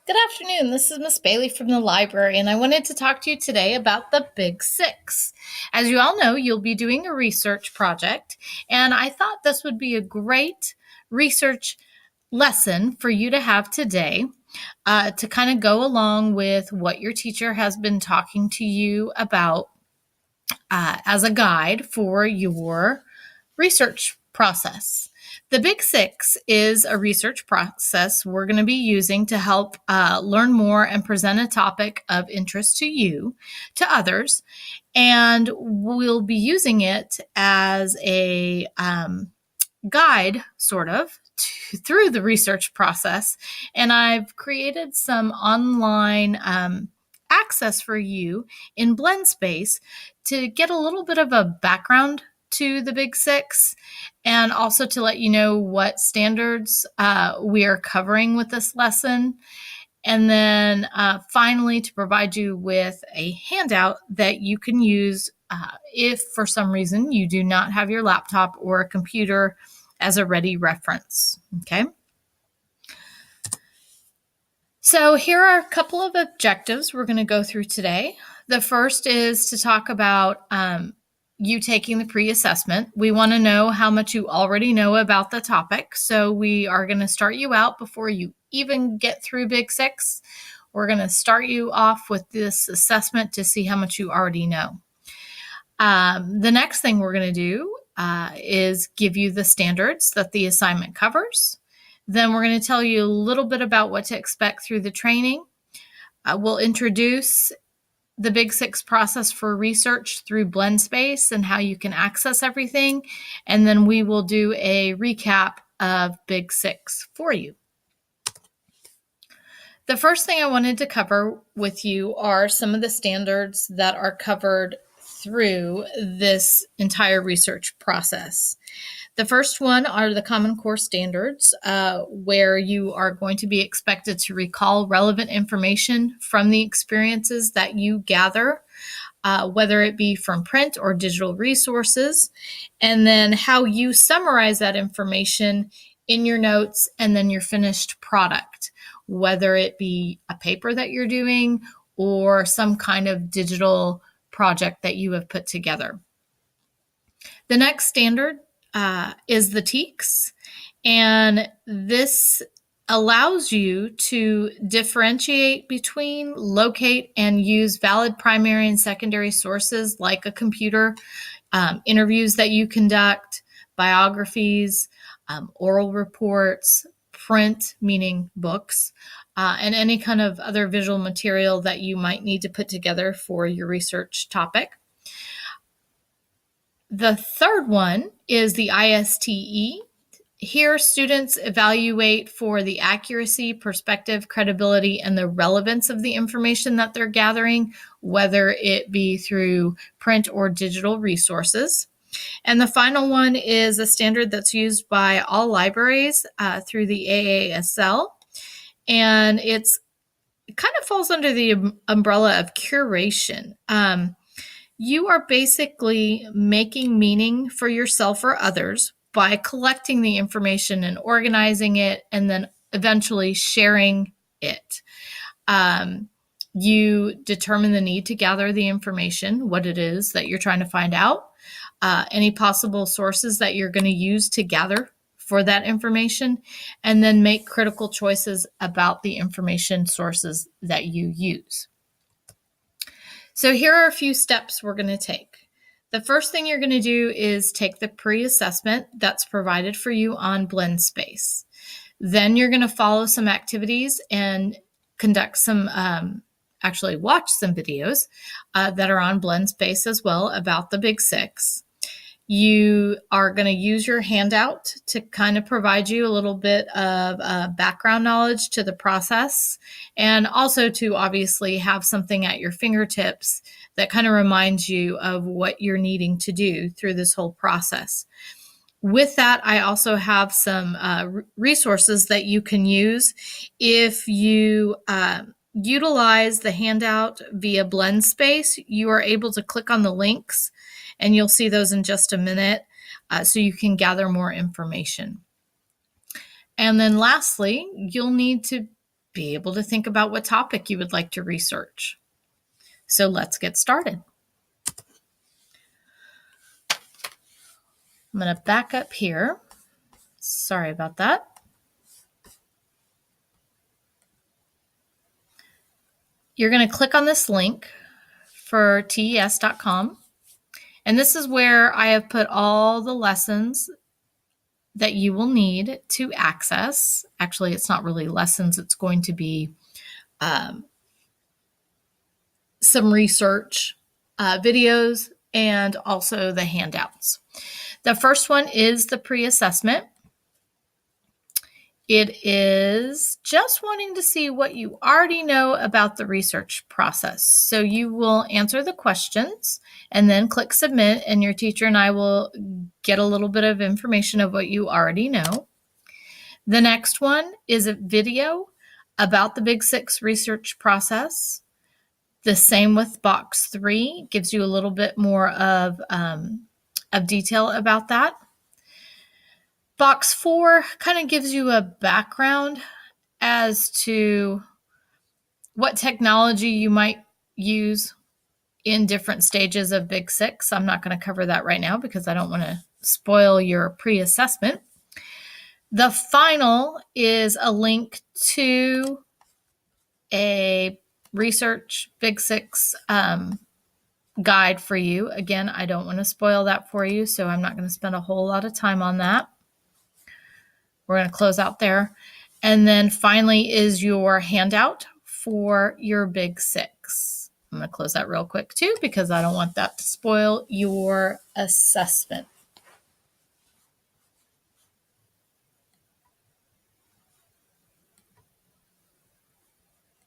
Good afternoon. This is Miss Bailey from the library, and I wanted to talk to you today about the Big Six. As you all know, you'll be doing a research project, and I thought this would be a great research lesson for you to have today to kind of go along with what your teacher has been talking to you about as a guide for your research process. The Big Six is a research process we're going to be using to help learn more and present a topic of interest to you, to others, and we'll be using it as a guide, sort of, through the research process. And I've created some online access for you in Blendspace to get a little bit of a background to the Big Six, and also to let you know what standards we are covering with this lesson. And then finally, to provide you with a handout that you can use if for some reason you do not have your laptop or a computer as a ready reference. Okay. So here are a couple of objectives we're going to go through today. The first is to talk about you taking the pre-assessment. We want to know how much you already know about the topic. So we are going to start you out before you even get through Big Six. We're going to start you off with this assessment to see how much you already know. The next thing we're going to do is give you the standards that the assignment covers. Then we're going to tell you a little bit about what to expect through the training. We'll introduce the Big Six process for research through Blendspace and how you can access everything. And then we will do a recap of Big Six for you. The first thing I wanted to cover with you are some of the standards that are covered through this entire research process. The first one are the Common Core standards, where you are going to be expected to recall relevant information from the experiences that you gather, whether it be from print or digital resources, and then how you summarize that information in your notes and then your finished product, whether it be a paper that you're doing or some kind of digital project that you have put together. The next standard is the TEKS, and this allows you to differentiate between, locate, and use valid primary and secondary sources like a computer, interviews that you conduct, biographies, oral reports, print, meaning books, and any kind of other visual material that you might need to put together for your research topic. The third one is the ISTE. Here, students evaluate for the accuracy, perspective, credibility, and the relevance of the information that they're gathering, whether it be through print or digital resources. And the final one is a standard that's used by all libraries through the AASL. And it kind of falls under the umbrella of curation. You are basically making meaning for yourself or others by collecting the information and organizing it, and then eventually sharing it. You determine the need to gather the information, what it is that you're trying to find out, any possible sources that you're going to use to gather for that information, and then make critical choices about the information sources that you use. So here are a few steps we're going to take. The first thing you're going to do is take the pre-assessment that's provided for you on Blendspace. Then you're going to follow some activities and conduct some, actually watch some videos that are on Blendspace as well about the Big Six. You are going to use your handout to kind of provide you a little bit of background knowledge to the process, and also to obviously have something at your fingertips that kind of reminds you of what you're needing to do through this whole process. With that, I also have some resources that you can use if you utilize the handout via Blendspace. You are able to click on the links, and you'll see those in just a minute, so you can gather more information. And then lastly, you'll need to be able to think about what topic you would like to research. So let's get started. I'm going to back up here. Sorry about that. You're going to click on this link for tes.com. And this is where I have put all the lessons that you will need to access. Actually, it's not really lessons. It's going to be some research videos and also the handouts. The first one is the pre-assessment. It is just wanting to see what you already know about the research process. So you will answer the questions and then click submit, and your teacher and I will get a little bit of information of what you already know. The next one is a video about the Big Six research process. The same with box 3, gives you a little bit more of detail about that. Box 4 kind of gives you a background as to what technology you might use in different stages of Big Six. I'm not going to cover that right now because I don't want to spoil your pre-assessment. The final is a link to a research Big Six guide for you. Again, I don't want to spoil that for you, so I'm not going to spend a whole lot of time on that. We're going to close out there. And then finally is your handout for your Big Six. I'm going to close that real quick too because I don't want that to spoil your assessment.